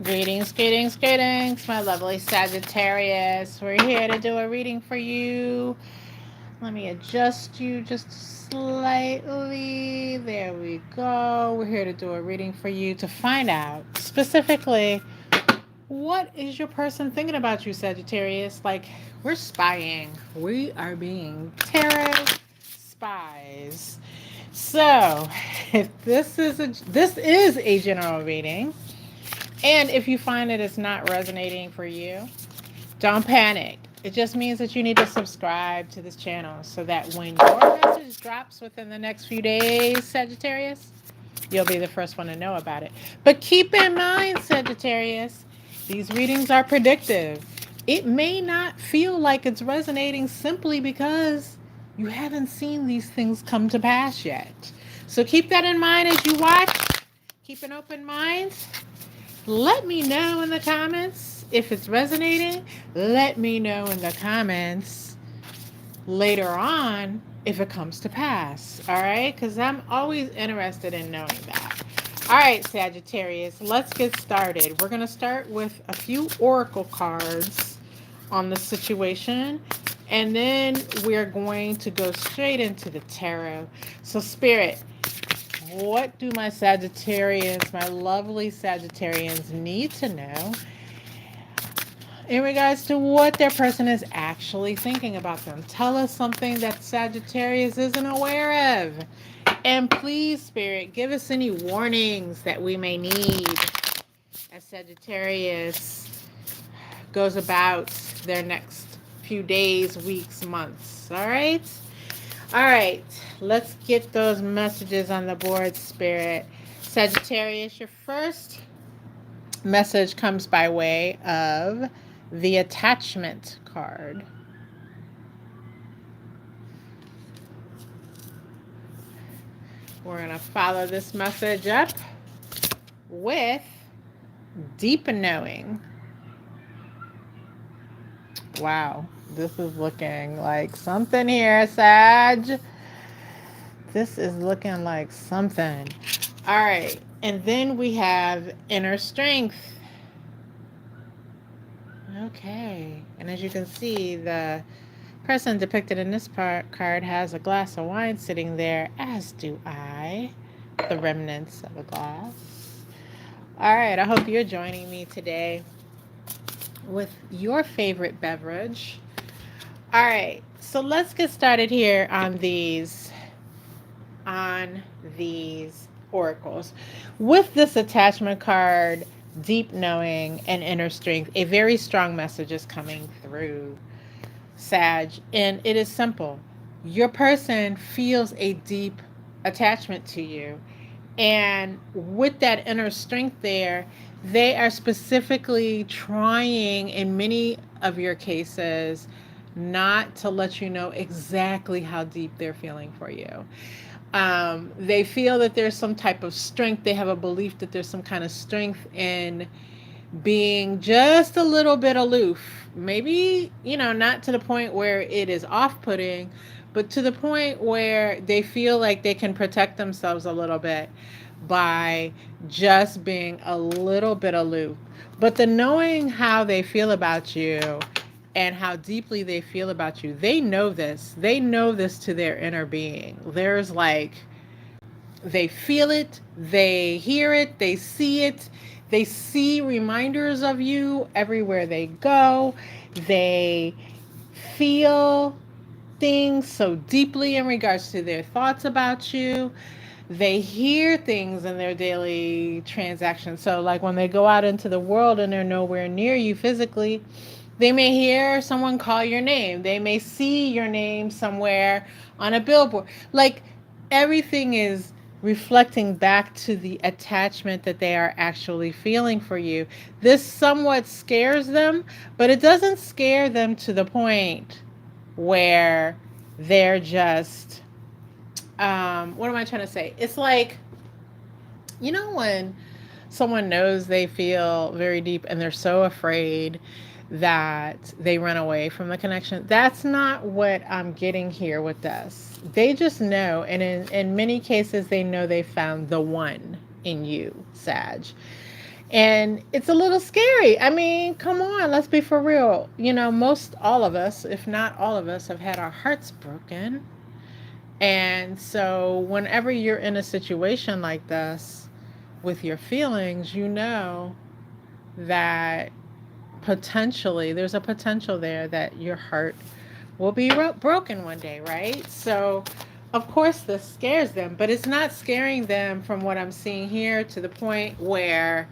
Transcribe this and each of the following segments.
Greetings, greetings, greetings, my lovely Sagittarius. We're here to do a reading for you. Let me adjust you just slightly. There we go. We're here to do a reading for you to find out specifically what is your person thinking about you, Sagittarius. Like, we're spying, we are being tarot spies. So, if this is a general reading, and if you find that it's not resonating for you, don't panic. It just means that you need to subscribe to this channel so that when your message drops within the next few days, Sagittarius, you'll be the first one to know about it. But keep in mind, Sagittarius, these readings are predictive. It may not feel like it's resonating simply because you haven't seen these things come to pass yet. So keep that in mind as you watch. Keep an open mind. Let me know in the comments if it's resonating. Let me know in the comments later on if it comes to pass. All right? Because I'm always interested in knowing that. All right, Sagittarius, let's get started. We're going to start with a few oracle cards on the situation, and then we're going to go straight into the tarot. So, Spirit, what do my Sagittarians, my lovely Sagittarians, need to know in regards to what their person is actually thinking about them? Tell us something that Sagittarius isn't aware of. And please, Spirit, give us any warnings that we may need as Sagittarius goes about their next few days, weeks, months. All right? All right, let's get those messages on the board, Spirit. Sagittarius, your first message comes by way of the attachment card. We're going to follow this message up with deep knowing. Wow, this is looking like something here, Sag. This is looking like something. All right, and then we have inner strength. Okay, and as you can see, the person depicted in this card has a glass of wine sitting there, as do I, the remnants of a glass. All right, I hope you're joining me today with your favorite beverage. All right, so let's get started here on these oracles. With this attachment card, deep knowing and inner strength, a very strong message is coming through, Sag, and it is simple. Your person feels a deep attachment to you, and with that inner strength there, they are specifically trying in many of your cases not to let you know exactly how deep they're feeling for you. They feel that there's some type of strength. They have a belief that there's some kind of strength in being just a little bit aloof. Maybe, not to the point where it is off putting, but to the point where they feel like they can protect themselves a little bit by just being a little bit aloof. But the knowing how they feel about you and how deeply they feel about you, they know this. They know this to their inner being. There's like, they feel it, they hear it, they see it. They see reminders of you everywhere they go. They feel things so deeply in regards to their thoughts about you. They hear things in their daily transactions. So, like when they go out into the world and they're nowhere near you physically, they may hear someone call your name. They may see your name somewhere on a billboard. Like, everything is reflecting back to the attachment that they are actually feeling for you. This somewhat scares them, but it doesn't scare them to the point where they're just, what am I trying to say? It's like, when someone knows they feel very deep and they're so afraid that they run away from the connection. That's not what I'm getting here with this. They just know, and in many cases, they know they found the one in you, Sag. And it's a little scary. I mean, come on, let's be for real. Most all of us, if not all of us, have had our hearts broken. And so, whenever you're in a situation like this with your feelings, that potentially there's a potential there that your heart will be broken one day, right? So, of course, this scares them, but it's not scaring them from what I'm seeing here to the point where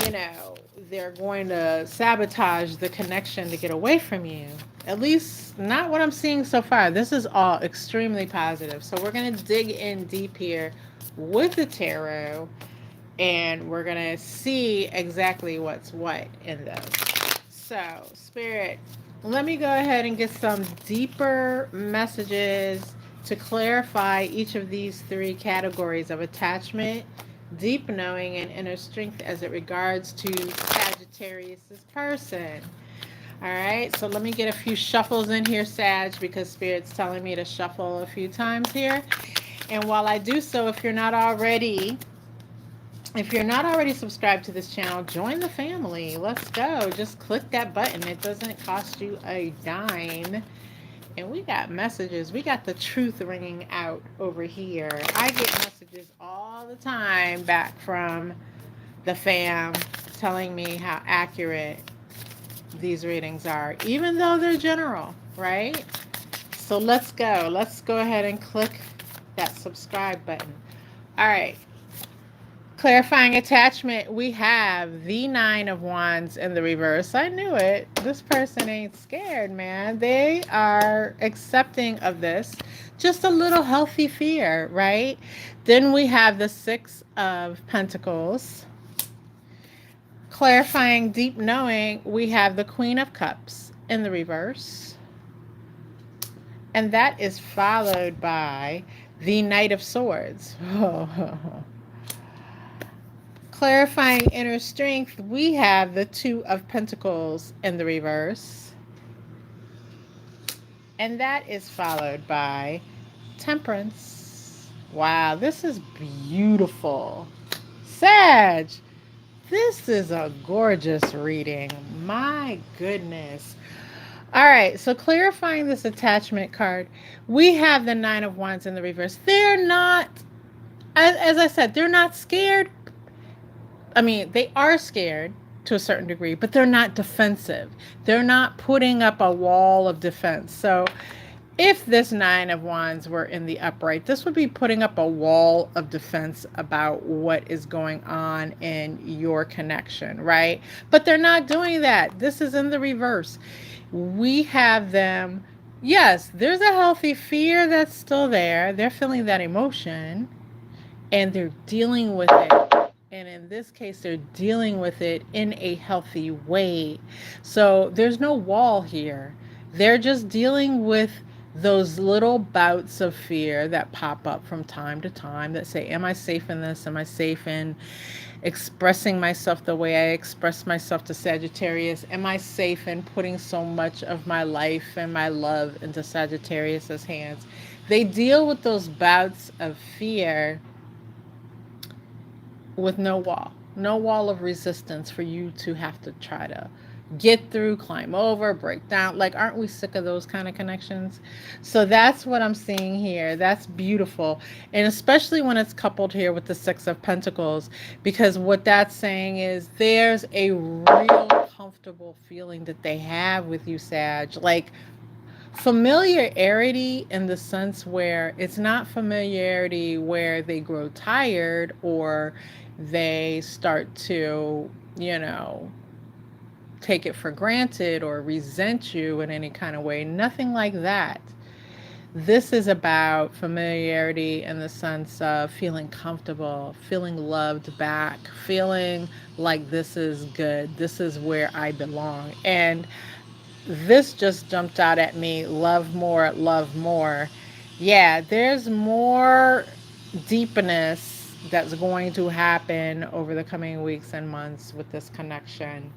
you know, they're going to sabotage the connection to get away from you. At least, not what I'm seeing so far. This is all extremely positive. So, we're going to dig in deep here with the tarot and we're going to see exactly what's what in those. So, Spirit, let me go ahead and get some deeper messages to clarify each of these three categories of attachment, deep knowing, and inner strength as it regards to Sagittarius's person. All right, so let me get a few shuffles in here, Sag, because Spirit's telling me to shuffle a few times here. And while I do so, if you're not already subscribed to this channel, join the family. Let's go. Just click that button. It doesn't cost you a dime. And we got messages. We got the truth ringing out over here. I get messages all the time back from the fam telling me how accurate these readings are, even though they're general, right? So let's go. Let's go ahead and click that subscribe button. All right. Clarifying attachment, we have the Nine of Wands in the reverse. I knew it. This person ain't scared, man. They are accepting of this. Just a little healthy fear, right? Then we have the Six of Pentacles. Clarifying deep knowing, we have the Queen of Cups in the reverse. And that is followed by the Knight of Swords. Clarifying inner strength, we have the Two of Pentacles in the reverse. And that is followed by Temperance. Wow, this is beautiful. Sag, this is a gorgeous reading. My goodness. All right, so clarifying this attachment card, we have the Nine of Wands in the reverse. They're not, as I said, they're not scared. I mean, they are scared to a certain degree, but they're not defensive. They're not putting up a wall of defense. So if this Nine of Wands were in the upright, this would be putting up a wall of defense about what is going on in your connection, right? But they're not doing that. This is in the reverse. We have them, yes, there's a healthy fear that's still there. They're feeling that emotion and they're dealing with it. And in this case, they're dealing with it in a healthy way. So there's no wall here. They're just dealing with those little bouts of fear that pop up from time to time that say, am I safe in this? Am I safe in expressing myself the way I express myself to Sagittarius? Am I safe in putting so much of my life and my love into Sagittarius's hands? They deal with those bouts of fear with no wall of resistance for you to have to try to get through, climb over, break down. Like, aren't we sick of those kind of connections? So that's what I'm seeing here. That's beautiful. And especially when it's coupled here with the Six of Pentacles, because what that's saying is there's a real comfortable feeling that they have with you, Sag. Like, familiarity in the sense where it's not familiarity where they grow tired or they start to, take it for granted or resent you in any kind of way. Nothing like that. This is about familiarity in the sense of feeling comfortable, feeling loved back, feeling like this is good, this is where I belong. And this just jumped out at me. Love more, love more. Yeah, there's more deepness that's going to happen over the coming weeks and months with this connection.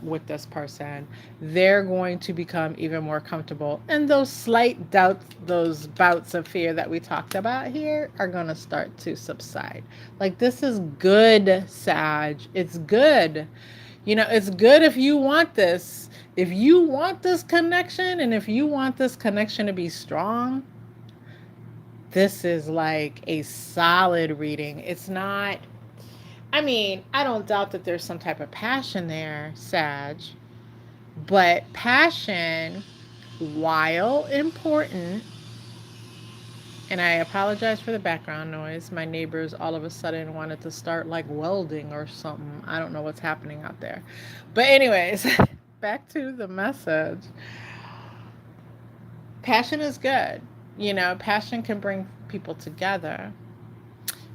with this person, they're going to become even more comfortable. And those slight doubts, those bouts of fear that we talked about here are going to start to subside. Like, this is good, Sag. It's good. It's good if you want this. If you want this connection, and if you want this connection to be strong, this is like a solid reading. It's not, I don't doubt that there's some type of passion there, Sag, but passion, while important, and I apologize for the background noise. My neighbors all of a sudden wanted to start like welding or something. I don't know what's happening out there. But, anyways, back to the message. Passion is good. Passion can bring people together.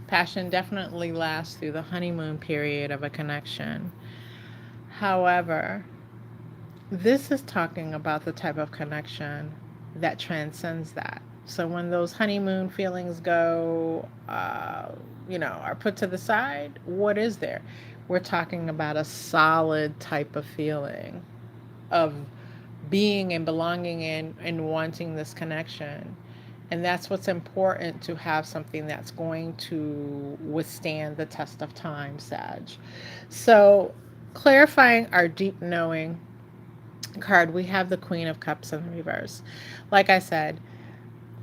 Passion definitely lasts through the honeymoon period of a connection. However, this is talking about the type of connection that transcends that. So when those honeymoon feelings are put to the side, what is there? We're talking about a solid type of feeling of being and belonging in and wanting this connection. And that's what's important, to have something that's going to withstand the test of time, Sag. So, clarifying our deep knowing card, we have the Queen of Cups in reverse. Like I said,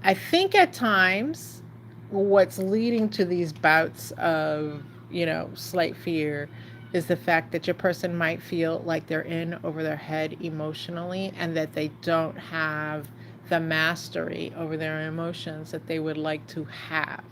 I think at times what's leading to these bouts of, slight fear is the fact that your person might feel like they're in over their head emotionally, and that they don't have the mastery over their emotions that they would like to have.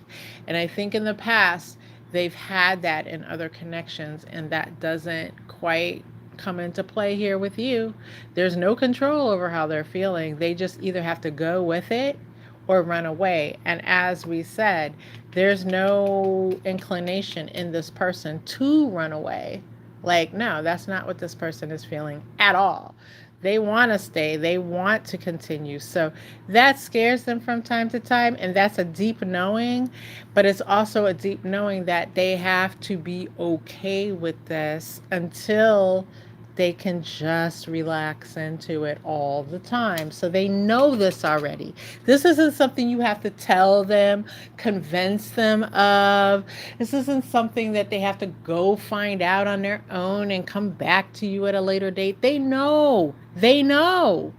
And I think in the past, they've had that in other connections, and that doesn't quite come into play here with you. There's no control over how they're feeling. They just either have to go with it or run away. And as we said, there's no inclination in this person to run away. Like, no, that's not what this person is feeling at all. They want to stay. They want to continue. So that scares them from time to time. And that's a deep knowing. But it's also a deep knowing that they have to be okay with this until they can just relax into it all the time. So they know this already. This isn't something you have to tell them, convince them of. This isn't something that they have to go find out on their own and come back to you at a later date. They know. They know.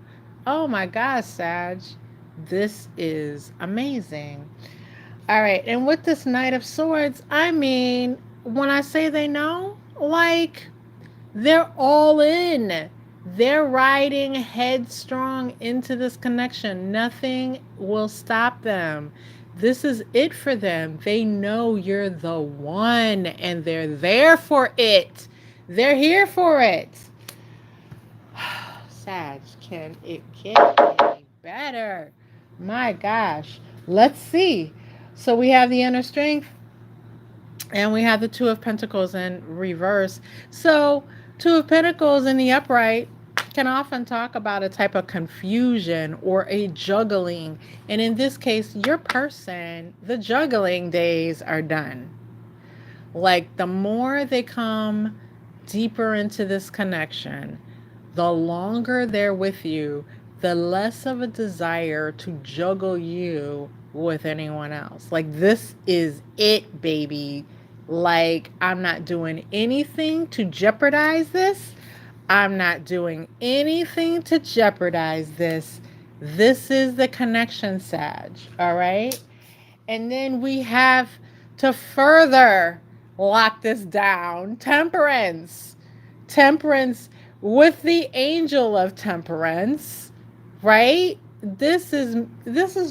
Oh my gosh, Sag. This is amazing. All right. And with this Knight of Swords, when I say they know, like, they're all in. They're riding headstrong into this connection. Nothing will stop them. This is it for them. They know you're the one, and they're there for it. They're here for it. Sag, can it get any better? My gosh. Let's see. So we have the inner strength, and we have the Two of Pentacles in reverse. So Two of Pentacles in the upright can often talk about a type of confusion or a juggling. And in this case, your person, the juggling days are done. Like, the more they come deeper into this connection, the longer they're with you, the less of a desire to juggle you with anyone else. Like, this is it, baby. Like, I'm not doing anything to jeopardize this. I'm not doing anything to jeopardize this. This is the connection, Sag. All right? And then we have, to further lock this down, Temperance. Temperance with the Angel of Temperance, right? This is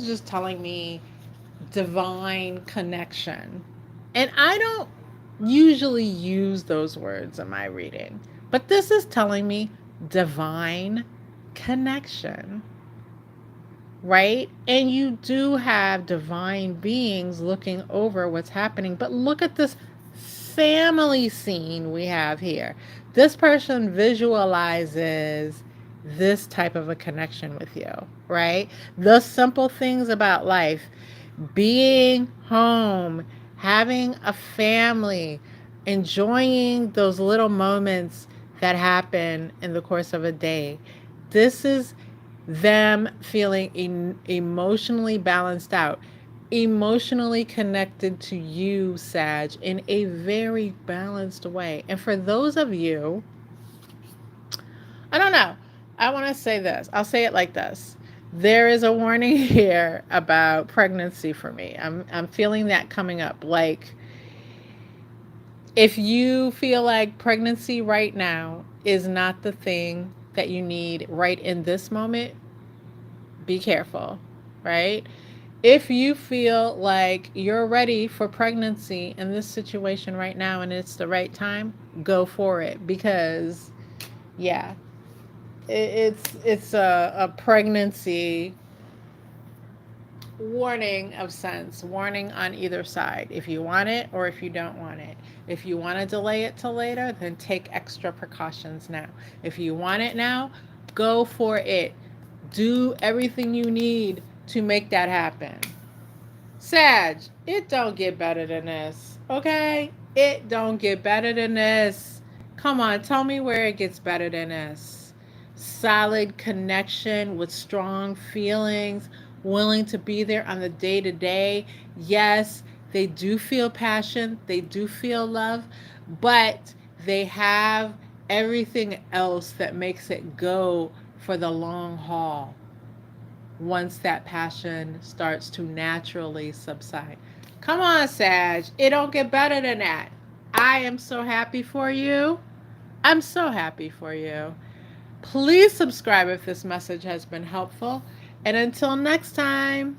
just telling me divine connection. And I don't usually use those words in my reading, but this is telling me divine connection, right? And you do have divine beings looking over what's happening. But look at this family scene we have here. This person visualizes this type of a connection with you, right? The simple things about life, being home, having a family, enjoying those little moments that happen in the course of a day. This is them feeling emotionally balanced out, emotionally connected to you, Sag, in a very balanced way. And for those of you, I don't know, I want to say this. I'll say it like this. There is a warning here about pregnancy for me. I'm feeling that coming up. Like, if you feel like pregnancy right now is not the thing that you need right in this moment, be careful, right? If you feel like you're ready for pregnancy in this situation right now and it's the right time, go for it, because yeah, it's a pregnancy warning of sense, warning on either side, if you want it or if you don't want it. If you want to delay it till later, then take extra precautions now. If you want it now, go for it. Do everything you need to make that happen. Sag, it don't get better than this, okay? It don't get better than this. Come on, tell me where it gets better than this. Solid connection with strong feelings, willing to be there on the day to day. Yes, they do feel passion, they do feel love, but they have everything else that makes it go for the long haul once that passion starts to naturally subside. Come on, Sag. It don't get better than that. I am so happy for you. I'm so happy for you. Please subscribe if this message has been helpful. And until next time.